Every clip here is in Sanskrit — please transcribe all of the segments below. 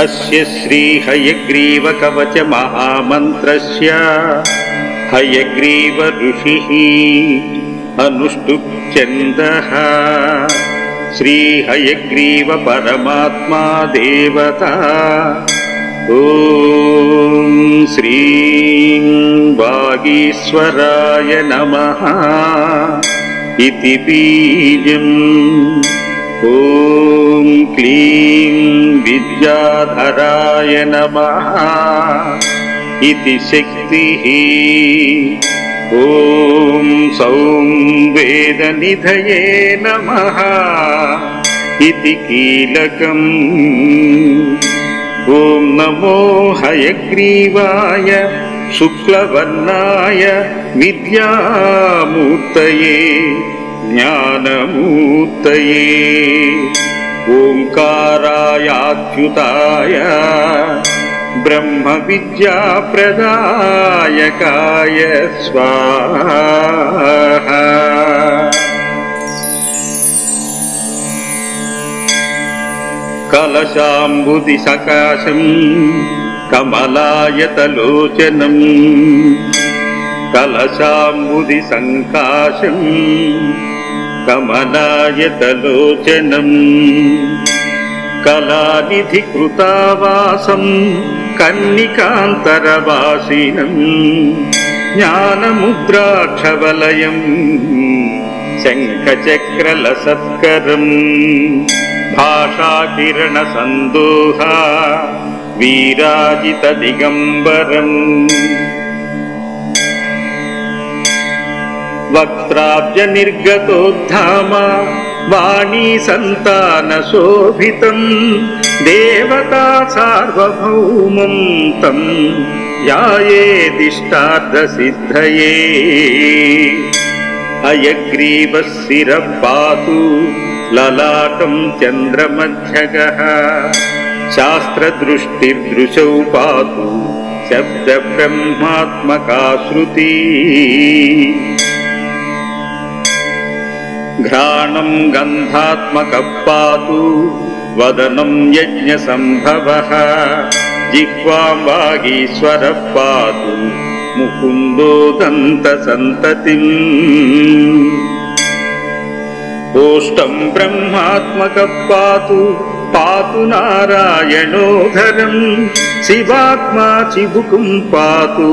अस्य श्री हयग्रीव कवच महामन्त्रस्य हयग्रीव ऋषिः अनुष्टुप् छन्दः श्री हयग्रीव परमात्मा देवता ॐ श्रीं वागीश्वराय नमः इति बीजम् ॐ क्लीं विद्याधराय नमः इति शक्तिः ॐ सौं वेदनिधये नमः इति कीलकम् ॐ नमो हयग्रीवाय शुक्लवर्णाय विद्यामूर्तये ज्ञानमूर्तये ओंकारायाच्युताय ब्रह्मविद्याप्रदायकाय स्वाहा। कलशाम्बुदिसकाशम् कमलायतलोचनम् कलशाम्बुदिसङ्काशम् कमलायतलोचनम् कलानिधिकृतावासम् कन्निकान्तरवासिनम् ज्ञानमुद्राक्षवलयम् शङ्खचक्रलसत्करम् भाषाकिरणसन्दोहा वीराजितदिगम्बरम् वक्त्राब्जनिर्गतोद्धामा वाणी सन्तानशोभितम् देवता सार्वभौमम् तम् ध्यायेदिष्टार्थसिद्धये हयग्रीवः शिरः पातु ललाटं चन्द्रमध्यगः शास्त्रदृष्टिर्दृशौ पातु शब्दब्रह्मात्मका श्रुति घ्राणं गन्धात्मकः पातु वदनं यज्ञसम्भवः जिह्वां वागीश्वरः पातु मुकुन्दो दन्तसन्ततिम् ओष्ठं ब्रह्मात्मकः पातु पातु नारायणोधरम् शिवात्मा चिबुकं पातु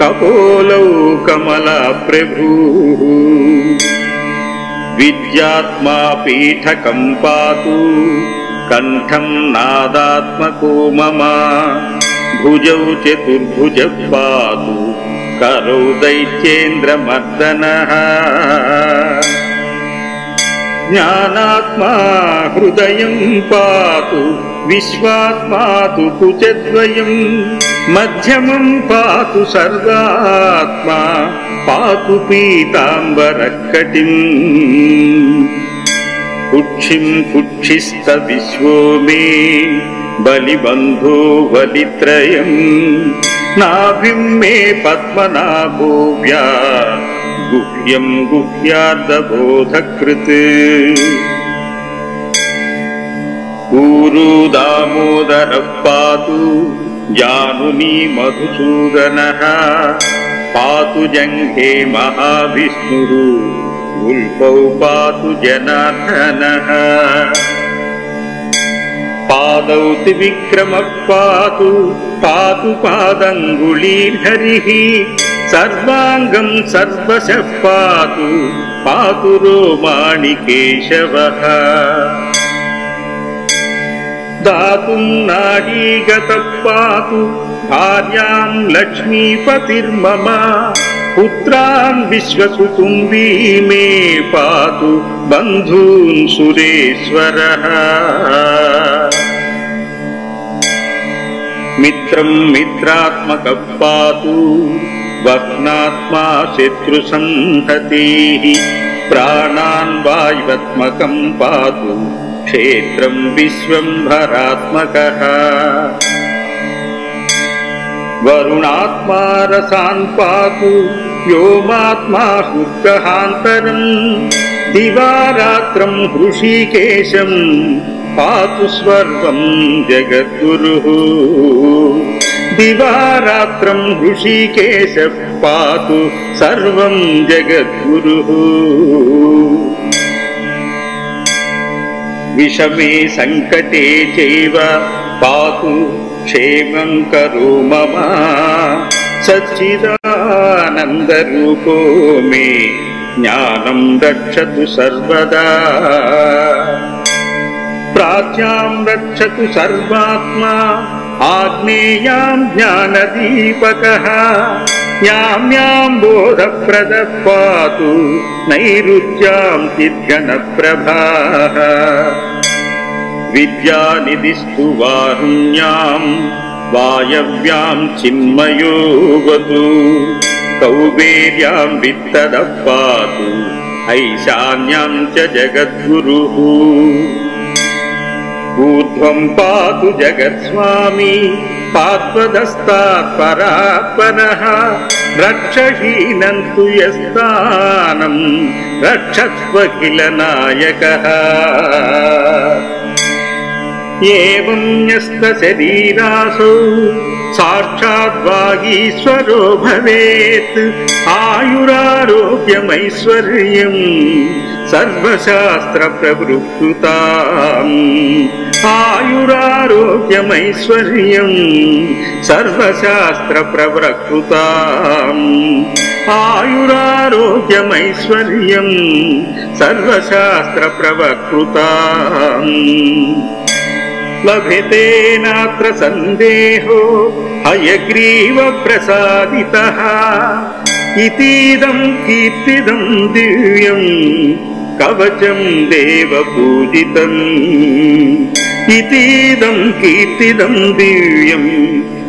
कपोलौ कमलप्रभुः विद्यात्मा पीठकं पातु कण्ठं नादात्मको मम भुजौ चतुर्भुजः पातु करौ दैत्येन्द्रमर्दनः ज्ञानात्मा हृदयं पातु विश्वात्मा तु कुचद्वयम् मध्यमं पातु सर्वात्मा पातु पीताम्बरकटिम् कुक्षिं कुक्षिस्तविश्वो मे बलिबन्धो बलित्रयम् नाभिं मे पद्मनाभो व्यात् गुह्यं गुह्यार्धबोधकृत् ऊरू दामोदरः पातु जानुनी मधुसूदनः पातु जङ्घे महाविष्णुः उल्पौ पातु जनार्दनः पादौ त्रिविक्रमः पातु पातु पादङ्गुलीर्हरिः सर्वाङ्गं सर्वशः पातु पातु रोमाणि केशवः दातुं नाडीगतः पातु भार्यां लक्ष्मीपतिर्मम पुत्रान् विश्वकुटुम्बी मे पातु बन्धून् सुरेश्वरः मित्रं मित्रात्मकः पातु वह्नात्मा शत्रुसंहतिः प्राणान् वायुत्मकं पातु क्षेत्रं विश्वम्भरात्मकः वरुणात्मा रसान् पातु व्योमात्मा हृद्गहान्तरम् दिवारात्रं हृषीकेशं पातु सर्वं जगद्गुरुः दिवारात्रं ऋषिकेशः पातु सर्वं जगद्गुरुः विषमे संकटे चैव पातु क्षेमं करो मम सच्चिदानन्दरूपो मे ज्ञानं रक्षतु सर्वदा प्राच्यां रक्षतु सर्वात्मा आग्नेयां ज्ञानदीपकः यां यां बोधप्रदः पातु नैऋत्यां चिद्घनप्रभाः विद्यानिधिस्तु वारुण्यां वायव्यां चिन्मयोऽवतु कौबेर्यां वित्तदः पातु ऐशान्यां च जगद्गुरुः ऊर्ध्वं पातु जगत्स्वामी पात्वदस्तात् परात्परः रक्षहीनं तु यस्तानं रक्षस्वखिलनायकः एवं न्यस्तशरीरासौ साक्षात् वागीश्वरो भवेत् आयुरारोग्यमैश्वर्यं सर्वशास्त्रप्रवृत्ताम् आयुरारोग्यमैश्वर्यं सर्वशास्त्रप्रवृत्ताम् आयुरारोग्यमैश्वर्यं सर्वशास्त्रप्रवृत्ताम् लभते नात्र सन्देहो हयग्रीवप्रसादितः इतीदं कीर्तिदं दिव्यं कवचं देवपूजितम् इतीदं कीर्तिदं दिव्यं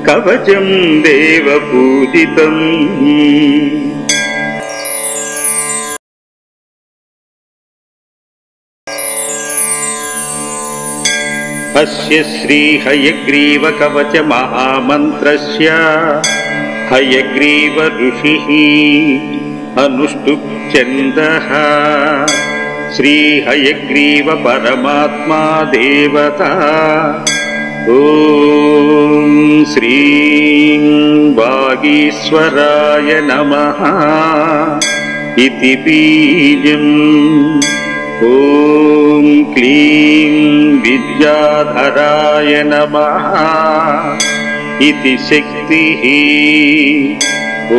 कवचं देवपूजितम् अस्य श्री हयग्रीवकवच महामन्त्रस्य हयग्रीव ऋषिः अनुष्टुप् छन्दः श्री हयग्रीव परमात्मा देवता ॐ श्रीं वागीश्वराय नमः इति बीजम् ॐ क्लीं विद्याधराय नमः इति शक्तिः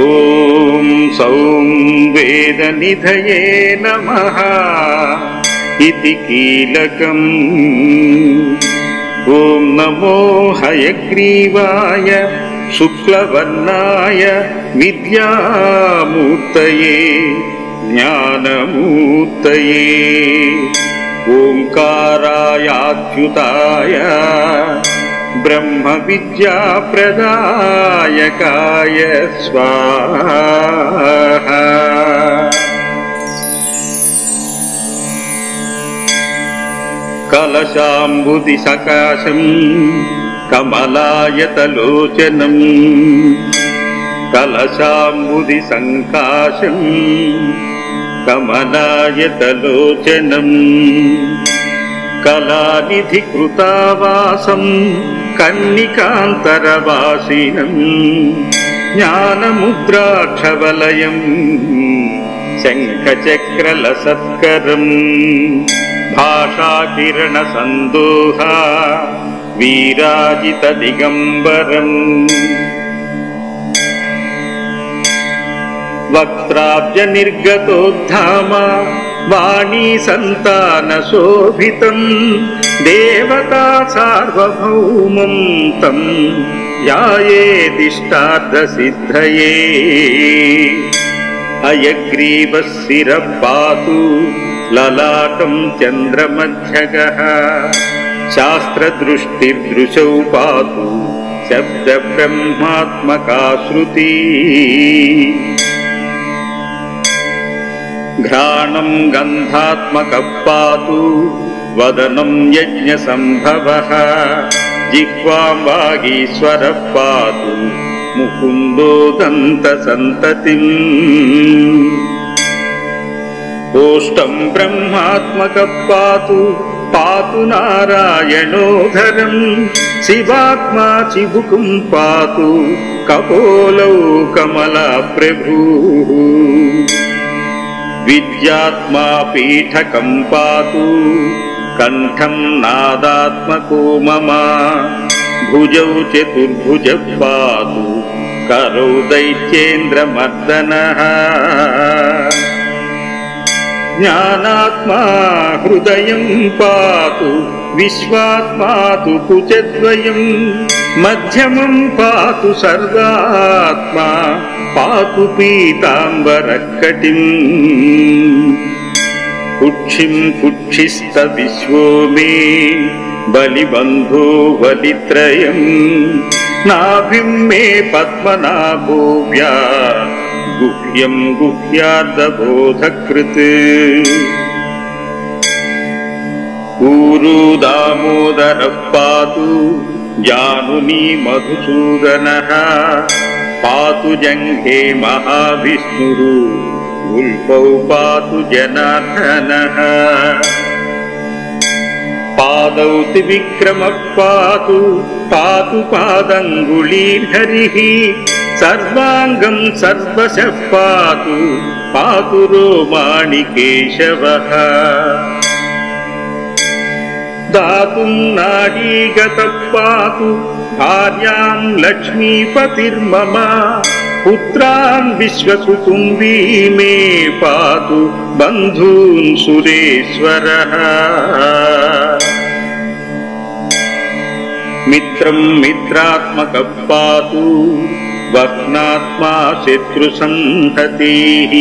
ॐ सौं वेदनिधये नमः इति कीलकम् ॐ नमो हयग्रीवाय शुक्लवर्णाय विद्यामूर्तये ज्ञानमूर्तये ओंकारायाच्युताय ब्रह्मविद्याप्रदायकाय स्वाहा। कलशाम्बुदिसकाशं कमलायतलोचनं कलशाम्बुदिसङ्काशं कमलायतलोचनं कलानिधिकृतावासं कन्निकान्तरवासिनं ज्ञानमुद्राक्षवलयं शङ्खचक्रलसत्करम् भाषाकिरणसन्दोहा वीराजितदिगम्बरम् वक्त्राब्जनिर्गतोद्धामा वाणी सन्तानशोभितं देवता सार्वभौमं तं ध्यायेदिष्टार्थसिद्धये। हयग्रीवशिरः पातु ललाटं चन्द्रमध्यगः शास्त्रदृष्टिर्दृशौ पातु शब्दब्रह्मात्मका श्रुति। घ्राणं गन्धात्मकः पातु वदनं यज्ञसम्भवः जिह्वां वागीश्वरः पातु मुकुन्दो दन्तसन्ततिम्। ओष्ठं ब्रह्मात्मकः पातु पातु नारायणोधरं शिवात्मा चिबुकं पातु कपोलौ कमलप्रभुः विद्यात्मा पीठकं पातु कंठं नादात्मको मम भुजौ चतुर्भुज पातु करौ दैत्येन्द्रमर्दनः ज्ञानात्मा हृदयं पातु विश्वात्मा तु कुचद्वयं मध्यमं पातु सर्वात्मा पातु पीताम्बरकटिं कुक्षिं कुक्षिस्त विश्वो मे बलिबन्धो बलित्रयं नाभिं मे पद्मनाभोऽव्या गुह्यं गुह्यार्धबोधकृत् ऊरू दामोदरः पातु जानुनी मधुसूदनः पातु जङ्घे महाविष्णुः उल्पौ पातु जनार्दनः पादौ त्रिविक्रमः पातु पातु पादङ्गुलीर्हरिः सर्वाङ्गं सर्वशः पातु पातु रोमाणि केशवः दातुं नाडीगतः पातु भार्यां लक्ष्मीपतिर्मम पुत्रान् विश्वसुतुम्बी मे पातु बन्धून् सुरेश्वरः मित्रं मित्रात्मकः पातु वह्नात्मा शत्रुसंहतिः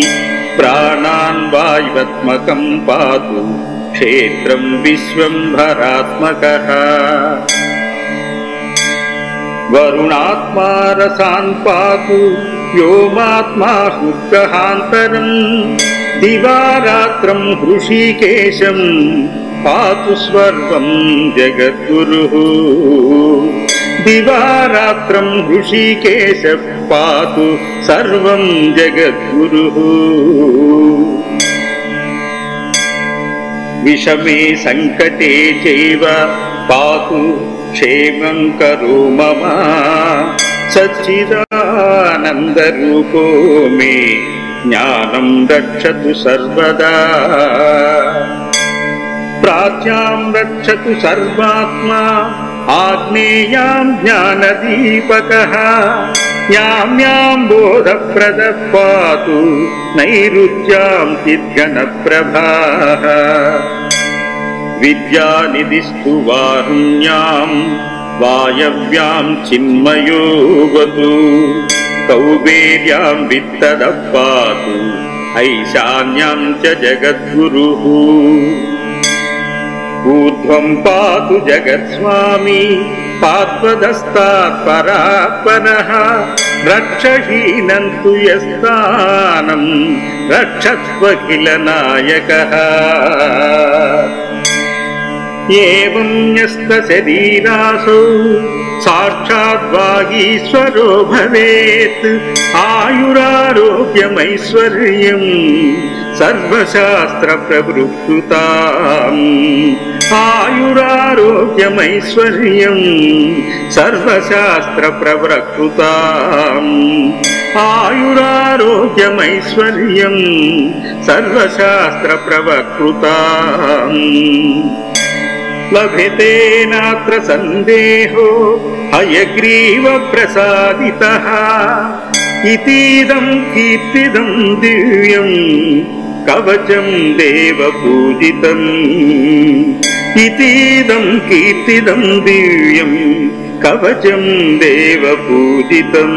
प्राणान् वायुवात्मकं पातु क्षेत्रं विश्वम्भरात्मकः वरुणात्मा रसान् पातु व्योमात्मा हुक्कहान्तरं दिवारात्रं हृषीकेशं पातु सर्वं जगद्गुरुः दिवारात्रं हृषीकेशः पातु सर्वं जगद्गुरुः विषमे संकटे चैव पातु क्षेमं करो मम सच्चिदानन्दरूपो मे ज्ञानं रक्षतु सर्वदा प्राच्यां रक्षतु सर्वात्मा आग्नेयां ज्ञानदीपकः यां यां बोधप्रदः पातु नैऋत्यां चिद्घनप्रभाः विद्यानिधिस्तु वारुण्यां वायव्यां चिन्मयोऽवतु कौबेर्यां वित्तदः पातु ऐशान्यां च जगद्गुरुः ऊर्ध्वं पातु जगत्स्वामी पात्वदस्तात् परात्परः रक्षहीनं तु यस्तानं रक्षत्वखिलनायकः एवं न्यस्तशरीरासौ साक्षात् वागीश्वरो भवेत् आयुरारोग्यमैश्वर्यं सर्वशास्त्रप्रवृत्ताम् आयुरारोग्यमैश्वर्यं सर्वशास्त्रप्रवृत्ताम् आयुरारोग्यमैश्वर्यं सर्वशास्त्रप्रवृत्ताम् लभते नात्र सन्देहो हयग्रीवप्रसादितः इतीदं कीर्तिदं दिव्यं कवचं देवपूजितम् इतीदं कीर्तिदं दिव्यं कवचं देवपूजितम्।